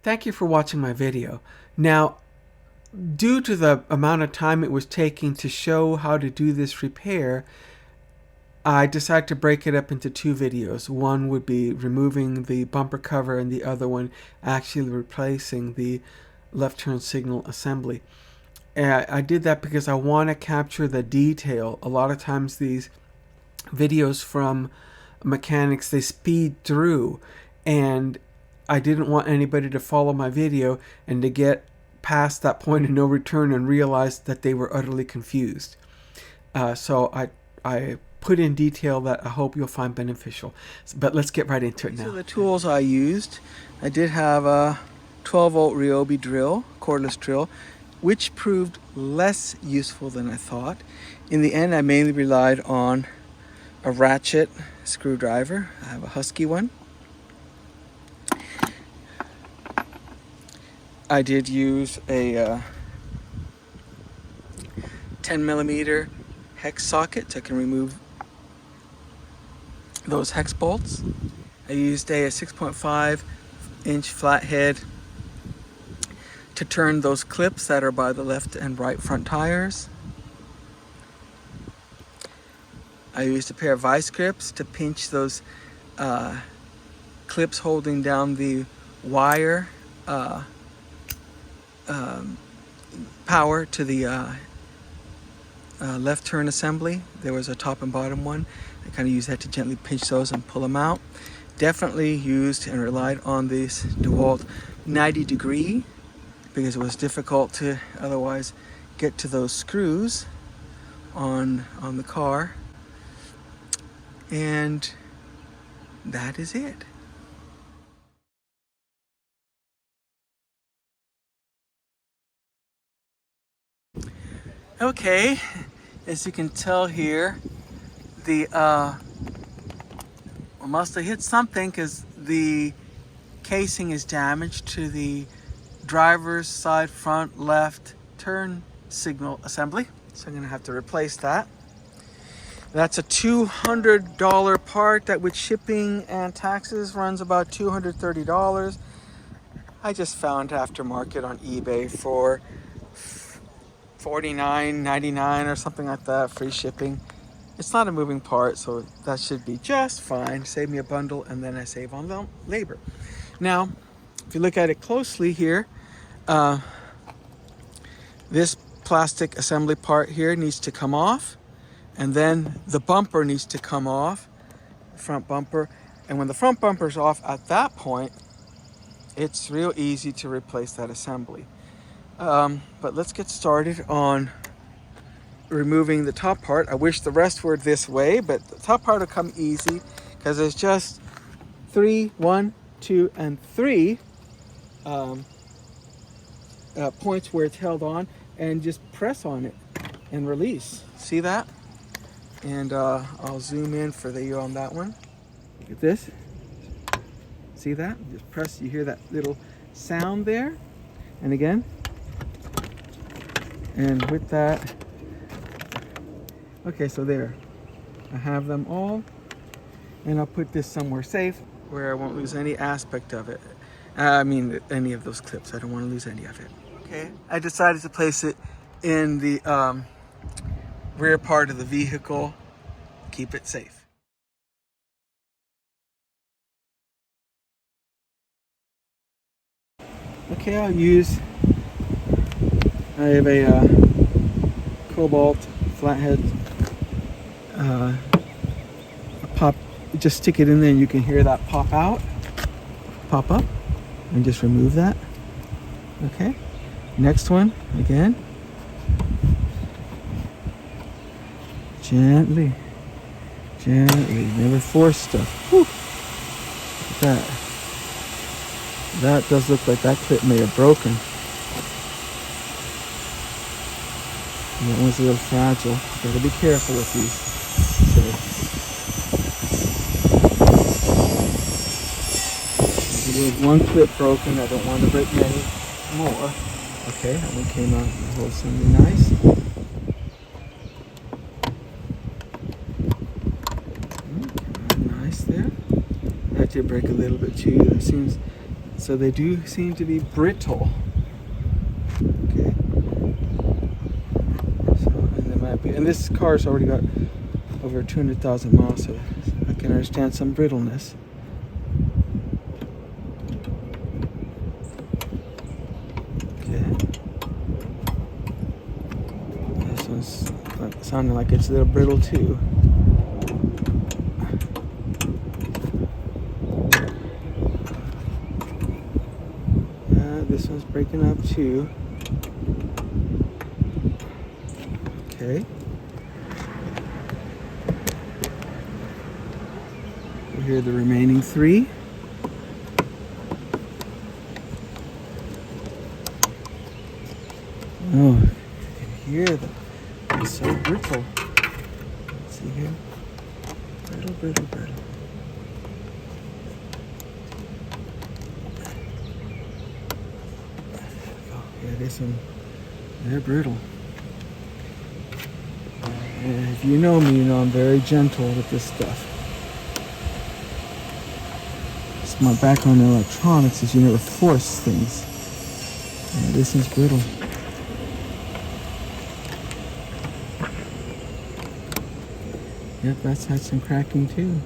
Thank you for watching my video. Now, due to the amount of time it was taking to show how to do this repair, I decided to break it up into two videos. One would be removing the bumper cover and the other one actually replacing the left turn signal assembly. And I did that because I want to capture the detail. A lot of times these videos from mechanics, they speed through, and I didn't want anybody to follow my video and to get past that point of no return and realize that they were utterly confused. So I put in detail that I hope you'll find beneficial. But let's get right into it now. These are the tools I used. I did have a 12-volt Ryobi drill, cordless drill, which proved less useful than I thought. In the end, I mainly relied on a ratchet screwdriver. I have a Husky one. I did use a 10mm hex socket so I can remove those hex bolts. I used a 6.5-inch flathead to turn those clips that are by the left and right front tires. I used a pair of vice grips to pinch those clips holding down the wire power to the left turn assembly. There was a top and bottom one. I kind of used that to gently pinch those and pull them out. Definitely used and relied on this DeWalt 90-degree because it was difficult to otherwise get to those screws on the car. And that is it. Okay, as you can tell here, the I must have hit something because the casing is damaged to the driver's side front left turn signal assembly. So I'm gonna have to replace that. That's a $200 part that with shipping and taxes runs about $230. I just found aftermarket on eBay for $49.99 or something like that, free shipping. It's not a moving part, so that should be just fine. Save me a bundle, and then I save on the labor. Now, if you look at it closely here, this plastic assembly part here needs to come off, and then the bumper needs to come off, the front bumper. And when the front bumper's off at that point, it's real easy to replace that assembly. But let's get started on removing the top part. I wish the rest were this way, but the top part will come easy because there's just 1, 2, and 3 points where it's held on, and just press on it and release. See that? And I'll zoom in for you on that one. Look at this. See that? Just press, you hear that little sound there. And again. And with that, okay, so there. I have them all. And I'll put this somewhere safe where I won't lose any aspect of it. I mean, any of those clips. I don't want to lose any of it. Okay, I decided to place it in the rear part of the vehicle. Keep it safe. Okay, I have a cobalt flathead. Just stick it in there and you can hear that pop up, and just remove that. Okay, next one, again. Gently, never force stuff. Whew. Look at that. That does look like that clip may have broken. That one's a little fragile. Gotta be careful with these. So there's one clip broken. I don't want to break many more. Okay, that one came out wholesomely nice. Nice there. That did break a little bit too. It seems So they do seem to be brittle. Okay. So, and they might be, and this car's already got over 200,000 miles, so I can understand some brittleness. Okay. This one's sounding like it's a little brittle too. This one's breaking up too. Okay. Here are the remaining 3. Oh, you can hear them. It's so brittle. Let's see here. Brittle, brittle, brittle. Oh, yeah, there's some. They're brittle. And if you know me, you know I'm very gentle with this stuff. My background in electronics is you never force things. Yeah, this is brittle. Yep, that's had some cracking too.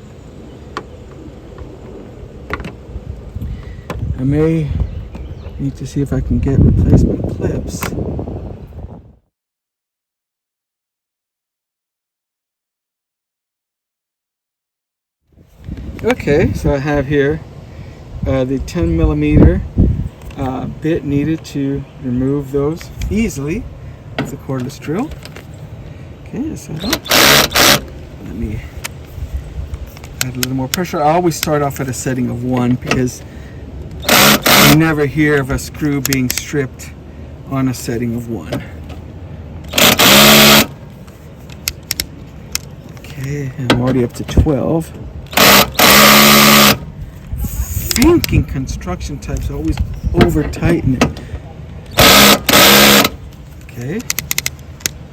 I may need to see if I can get replacement clips. Okay, so I have here the 10 millimeter bit needed to remove those easily with the cordless drill. Okay, so let me add a little more pressure. I always start off at a setting of 1 because you never hear of a screw being stripped on a setting of 1. Okay, I'm already up to 12. Thinking construction types always over tighten it. Okay.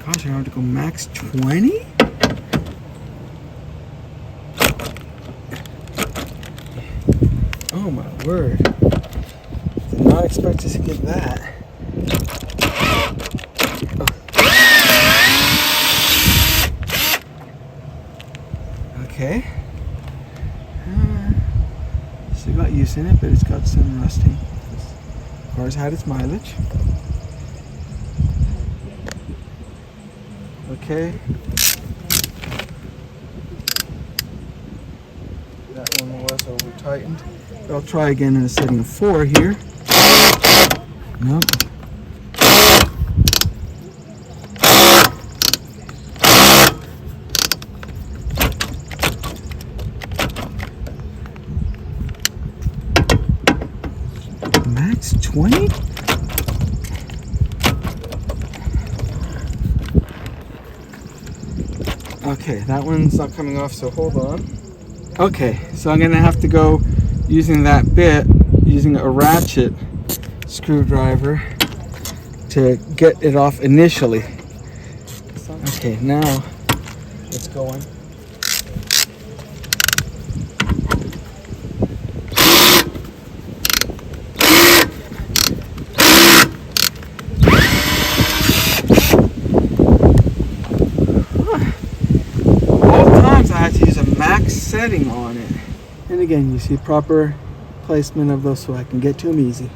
Gosh, I have to go max 20? Oh my word. Did not expect to get that. Okay. Still got use in it, but it's got some rusting. The car's had its mileage. Okay. That one was over tightened. I'll try again in a setting of 4 here. Nope. Max 20? Okay, that one's not coming off, so hold on. Okay, so I'm gonna have to go using that bit, using a ratchet screwdriver to get it off initially. Okay, now it's going. Max setting on it. And again, you see proper placement of those so I can get to them easy.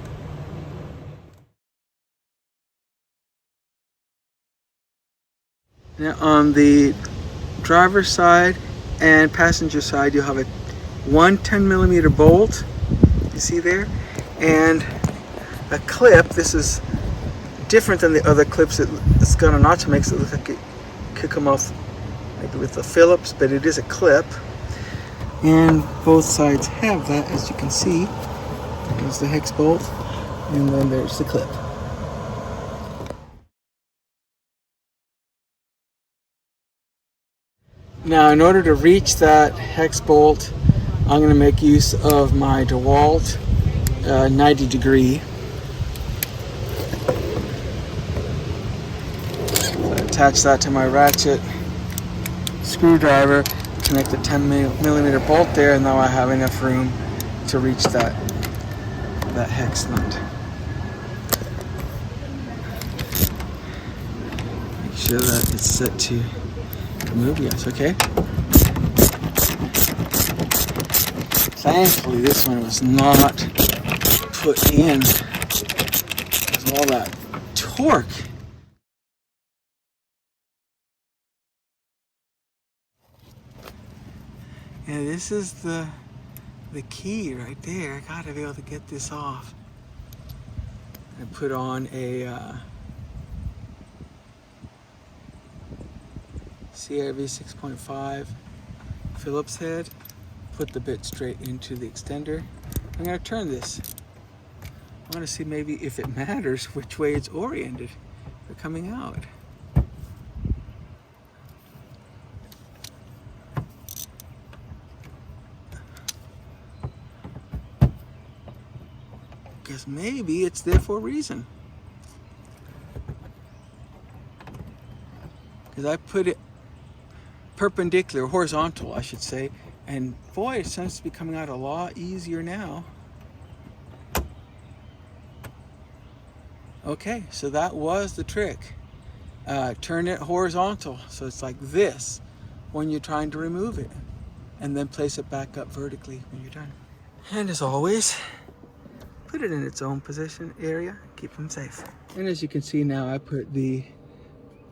Now on the driver's side and passenger side, you'll have a 10 millimeter bolt, you see there, and a clip. This is different than the other clips. It's got a notch that makes it look like it could come off maybe with a Phillips, but it is a clip. And both sides have that, as you can see. There's the hex bolt, and then there's the clip. Now, in order to reach that hex bolt, I'm going to make use of my DeWalt 90 degree. So I attach that to my ratchet screwdriver, connect the 10 millimeter bolt there, and now I have enough room to reach that that hex nut. Make sure that it's set to move. Yes, okay. Thankfully, this one was not put in with all that torque. Yeah, this is the key right there. I gotta be able to get this off. I put on a CRV 6.5 Phillips head. Put the bit straight into the extender. I'm gonna turn this. I want to see maybe if it matters which way it's oriented for coming out. Because maybe it's there for a reason. Because I put it perpendicular, horizontal I should say, and boy, it seems to be coming out a lot easier now. Okay, so that was the trick. Turn it horizontal, so it's like this when you're trying to remove it, and then place it back up vertically when you're done. And as always, put it in its own position area, keep them safe. And as you can see now, I put the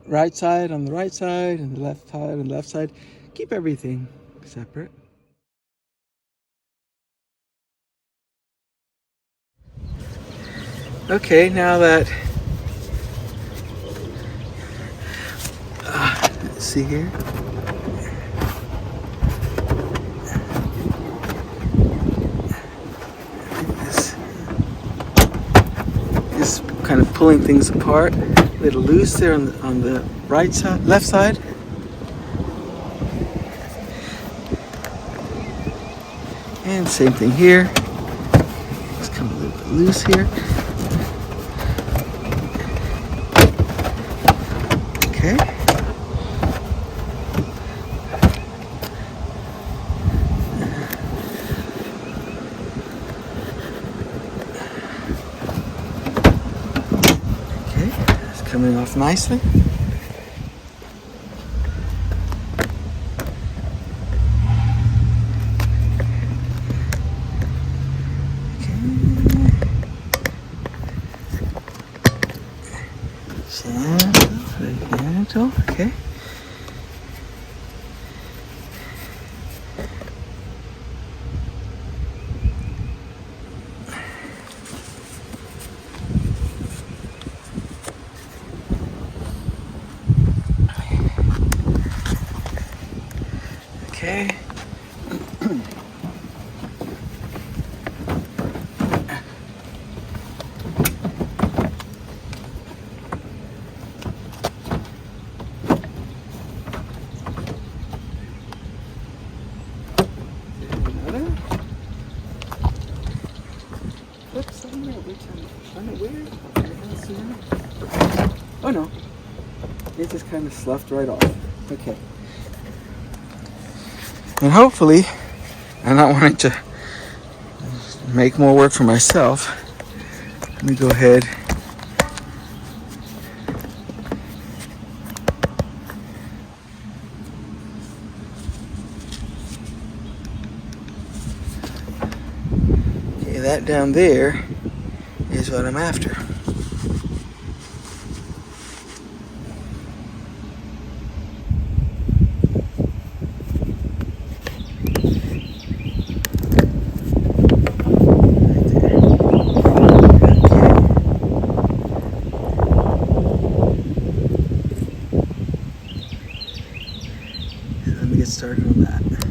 right side on the right side and the left side on the left side. Keep everything separate. Okay, now that let's see here. This is kind of pulling things apart. A little loose there on the right side, left side. And same thing here. It's come a little bit loose here. Okay. Okay, it's coming off nicely. Gentle, okay. Okay. Oh no, it just kind of sloughed right off. Okay. And hopefully, I'm not wanting to make more work for myself. Let me go ahead. Okay, that down there is what I'm after. Let me get started on that.